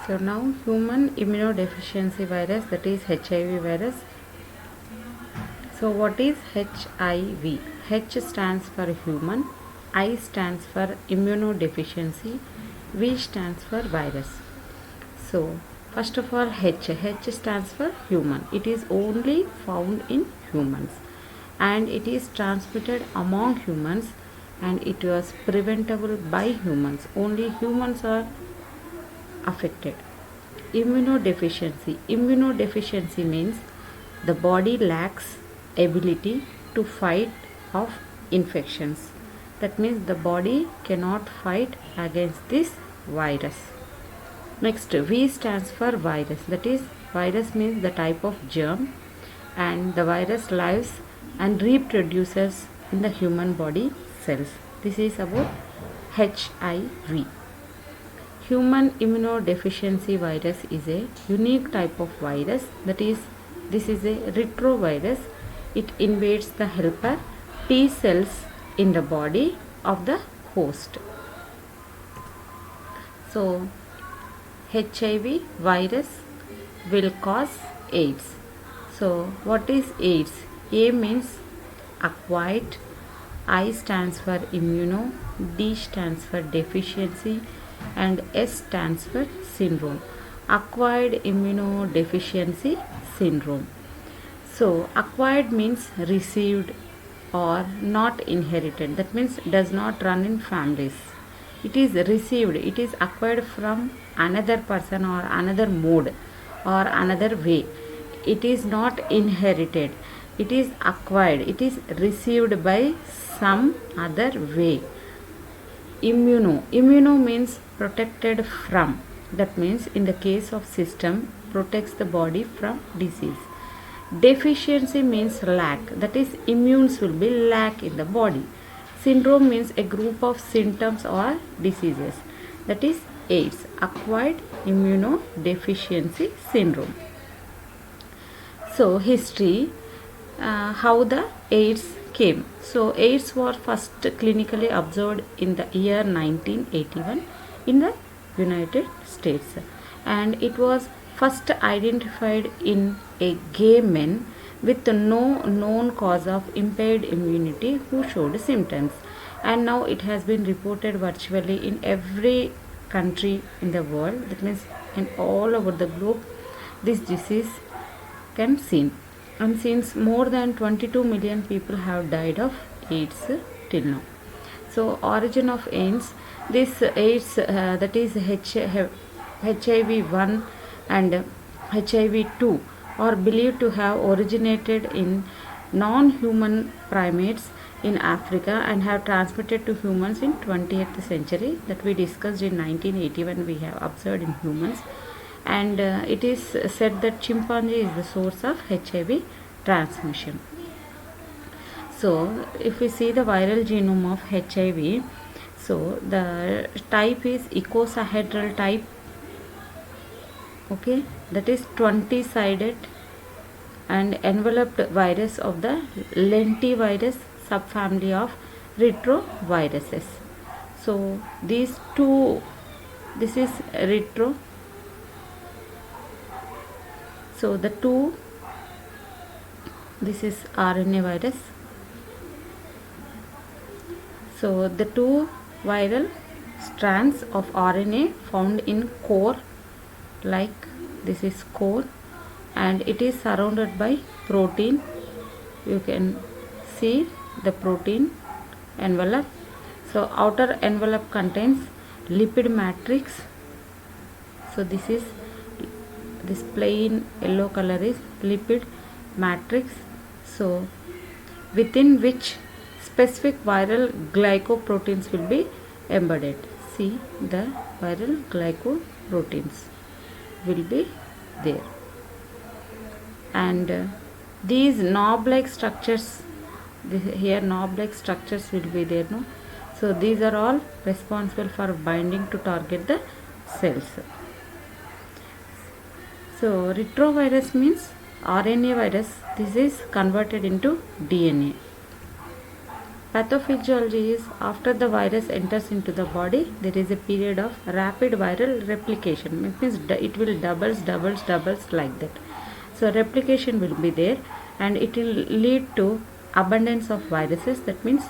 So now human immunodeficiency virus, that is HIV virus. So what is HIV? H stands for human, I stands for immunodeficiency, V stands for virus. So first of all, H stands for human. It is only found in humans and it is transmitted among humans and it was preventable by humans. Only humans are affected. Immunodeficiency means the body lacks ability to fight off infections. That means the body cannot fight against this virus. Next, V stands for virus. That is, virus means the type of germ and the virus lives and reproduces in the human body cells. This is about HIV. Human immunodeficiency virus is a unique type of virus. That is, this is a retrovirus. It invades the helper T cells in the body of the host. So HIV virus will cause AIDS. So what is AIDS? A means acquired, I stands for immuno, D stands for deficiency and S stands for syndrome. Acquired immunodeficiency syndrome. So acquired means received or not inherited. That means does not run in families. It is received, it is acquired from another person or another mode or another way. It is not inherited. It is acquired. It is received by some other way. Immuno means protected from. That means in the case of system, protects the body from disease. Deficiency means lack. That is, immunes will be lack in the body. Syndrome means a group of symptoms or diseases. That is AIDS, acquired immunodeficiency syndrome. So history, how the AIDS came. So AIDS was first clinically observed in the year 1981 in the United States and it was first identified in a gay man with no known cause of impaired immunity who showed symptoms, and now it has been reported virtually in every country in the world. That means in all over the globe this disease can be seen, and since more than 22 million people have died of AIDS till now. So origin of AIDS, this AIDS that is HIV-1 and HIV-2 are believed to have originated in non-human primates in Africa and have transmitted to humans in 20th century, that we discussed in 1981 we have observed in humans, and it is said that chimpanzee is the source of HIV transmission. So if we see the viral genome of HIV, so the type is icosahedral type, okay, that is 20-sided and enveloped virus of the lentivirus subfamily of retroviruses. So these two, this is retro, so the two, this is RNA virus. So the two viral strands of RNA found in core, like this is core, and it is surrounded by protein. You can see the protein envelope. So outer envelope contains lipid matrix. So this is, this plain yellow color is lipid matrix, so within which specific viral glycoproteins will be embedded. See, the viral glycoproteins will be there, and these knob-like structures, here knob-like structures will be there, no? So these are all responsible for binding to target the cells. So retrovirus means RNA virus. This is converted into DNA. Pathophysiology is after the virus enters into the body, there is a period of rapid viral replication. It means it will doubles like that. So replication will be there, and it will lead to abundance of viruses. That means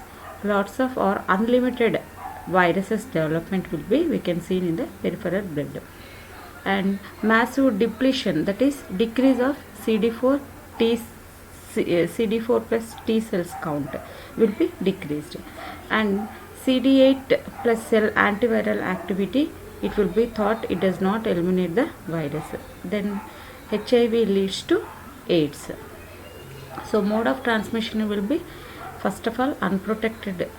lots of or unlimited viruses development will be, we can see in the peripheral blood. And massive depletion, that is decrease of CD4 T CD4 plus T cells count will be decreased, and CD8 plus cell antiviral activity, it will be thought it does not eliminate the virus. Then HIV leads to AIDS. So mode of transmission will be, first of all, unprotected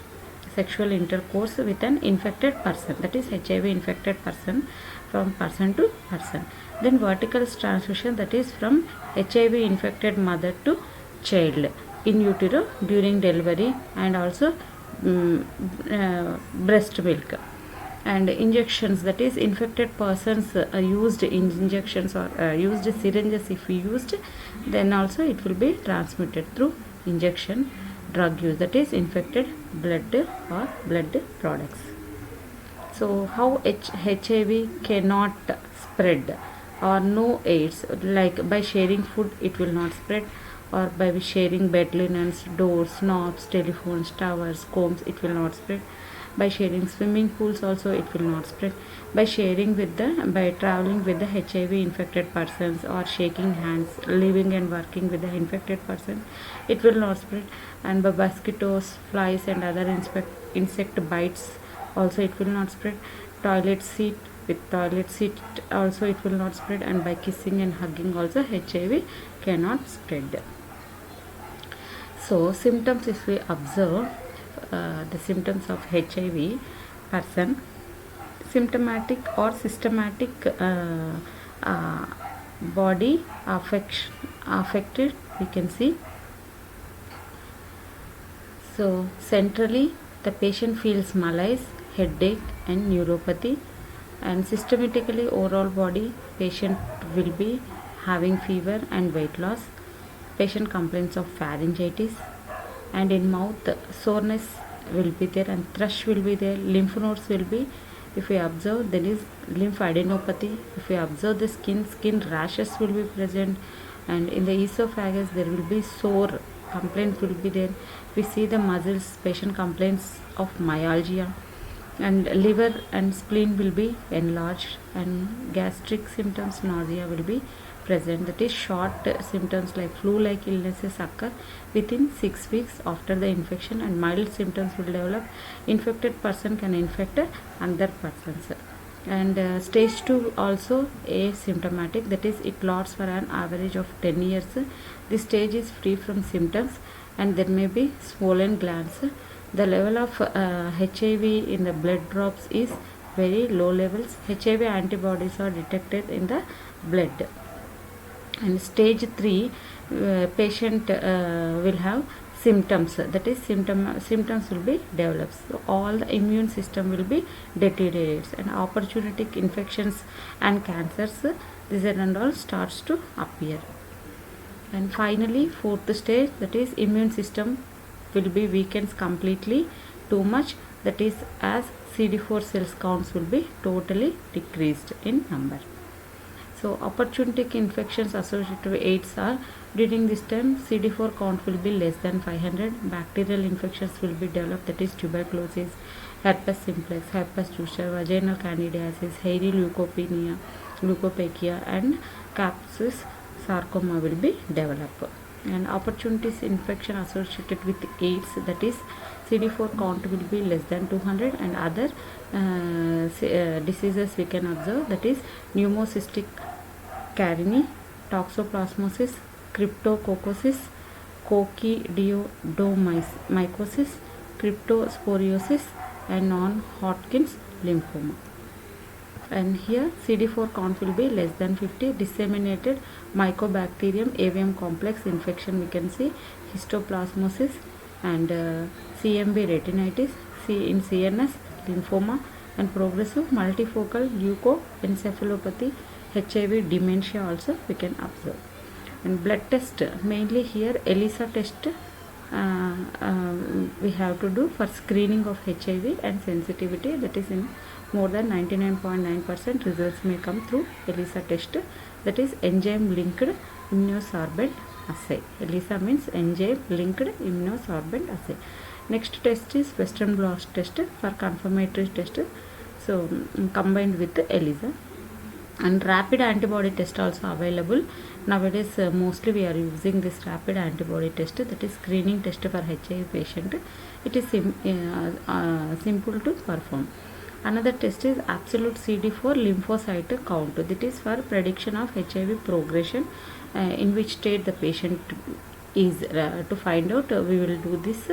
sexual intercourse with an infected person, that is HIV infected person, from person to person. Then vertical transmission, that is from HIV infected mother to child in utero during delivery, and also breast milk. And injections, that is infected persons used injections or used syringes, if we used, then also it will be transmitted through injection. Drug use, that is infected blood or blood products. So how HIV cannot spread, or no AIDS, like by sharing food it will not spread, or by sharing bed linens, doors, knobs, telephones, towers, combs, it will not spread. By sharing swimming pools also it will not spread. By traveling with the HIV infected persons, or shaking hands, living and working with the infected person, it will not spread. And by mosquitoes, flies and other insect bites also it will not spread. Toilet seat also it will not spread. And by kissing and hugging also HIV cannot spread. So symptoms, if we observe the symptoms of HIV person, symptomatic or systematic body affected, we can see. So centrally the patient feels malaise, headache and neuropathy, and systematically overall body, patient will be having fever and weight loss. Patient complains of pharyngitis, and in mouth soreness will be there, and thrush will be there. Lymph nodes will be, if we observe, there is lymphadenopathy. If we observe the skin rashes will be present, and in the esophagus there will be sore complaint will be there. We see the muscles, patient complains of myalgia, and liver and spleen will be enlarged, and gastric symptoms, nausea will be present. That is short symptoms like flu-like illnesses occur within 6 weeks after the infection, and mild symptoms will develop. Infected person can infect other persons. And stage 2 also asymptomatic, that is it lasts for an average of 10 years. This stage is free from symptoms, and there may be swollen glands. The level of HIV in the blood drops is very low levels. HIV antibodies are detected in the blood. And stage 3, patient will have symptoms, that is symptoms will be developed. So all the immune system will be deteriorates, and opportunistic infections and cancers, these and all starts to appear. And finally fourth stage, that is immune system will be weakens completely too much, that is as CD4 cells counts will be totally decreased in number. So opportunistic infections associated with AIDS are, during this time CD4 count will be less than 500. Bacterial infections will be developed, that is tuberculosis, herpes simplex, herpes zoster, vaginal candidiasis, hairy leukopenia and Kaposi sarcoma will be developed. And opportunistic infection associated with AIDS, that is CD4 count will be less than 200, and other diseases we can observe, that is pneumocystic carinii, toxoplasmosis, cryptococcosis, coccidioidomycosis, cryptosporiosis and non-Hodgkin's lymphoma. And here CD4 count will be less than 50. Disseminated Mycobacterium avium complex infection, we can see histoplasmosis, and CMV retinitis, in CNS lymphoma, and progressive multifocal leukoencephalopathy, HIV dementia also we can observe. And blood test, mainly here ELISA test we have to do for screening of HIV and sensitivity, that is in more than 99.9% results may come through ELISA test, that is enzyme linked immunosorbent assay. ELISA means enzyme linked immunosorbent assay. Next test is Western blot test for confirmatory test, so combined with ELISA. And rapid antibody test also available nowadays. Mostly we are using this rapid antibody test, that is screening test for HIV patient. It is simple to perform. Another test is absolute CD4 lymphocyte count, that is for prediction of HIV progression, in which state the patient is. To find out, we will do this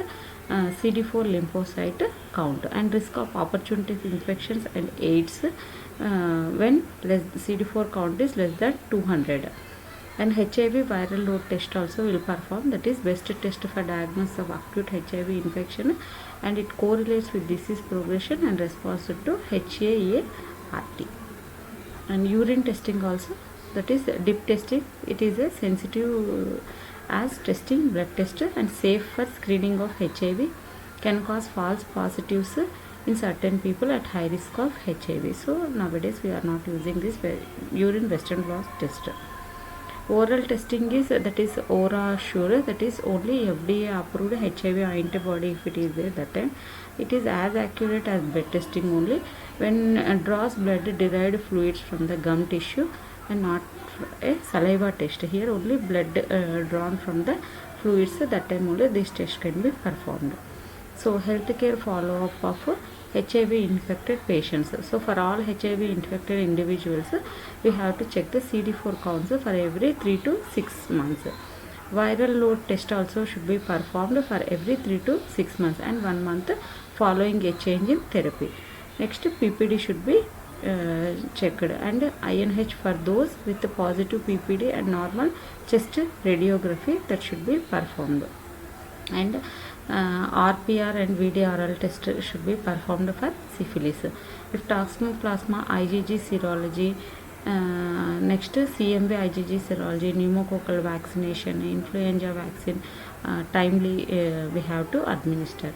CD4 lymphocyte count. And risk of opportunistic infections and AIDS when CD4 count is less than 200. And HIV viral load test also will perform, that is best test for diagnosis of acute HIV infection, and it correlates with disease progression and response to HAART. And urine testing also, that is dip testing. It is a sensitive as testing blood test and safe for screening of HIV, can cause false positives in certain people at high risk of HIV. So nowadays we are not using this urine Western blot test. Oral testing is, that is OraSure, that is only FDA approved HIV antibody if it is there that time. It is as accurate as blood testing only, when draws blood derived fluids from the gum tissue and not a saliva test. Here only blood drawn from the fluids, that time only this test can be performed. So healthcare follow-up of HIV infected patients. So for all HIV infected individuals, we have to check the CD4 counts for every 3 to 6 months. Viral load test also should be performed for every 3 to 6 months and 1 month following a change in therapy. Next, PPD should be checked, and INH for those with the positive PPD and normal chest radiography, that should be performed. And RPR and VDRL test should be performed for syphilis. If toxoplasma IgG serology, next CMV IgG serology, pneumococcal vaccination, influenza vaccine, timely we have to administer.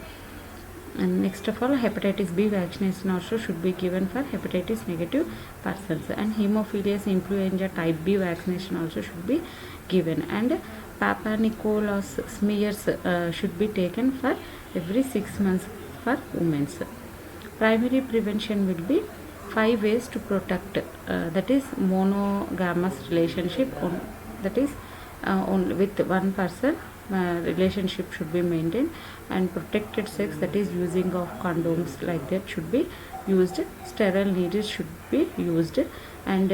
And next of all, hepatitis B vaccination also should be given for hepatitis negative persons, and hemophilus influenza type B vaccination also should be given. And Papa Nicolas smears should be taken for every 6 months for women. Primary prevention will be 5 ways to protect, that is monogamous relationship, that is only with one person relationship should be maintained, and protected sex, that is using of condoms like that should be used, sterile needles should be used, and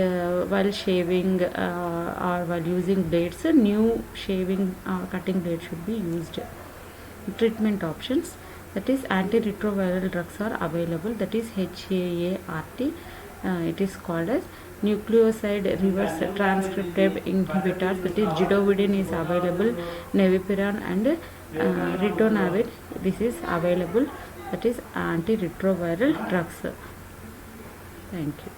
while shaving or while using blades, new shaving cutting blade should be used. Treatment options, that is antiretroviral drugs are available, that is HAART, it is called as nucleoside reverse transcriptase inhibitors, that is Zidovudine is available, Nevipiran and ritonavir, this is available, that is antiretroviral drugs. Thank you.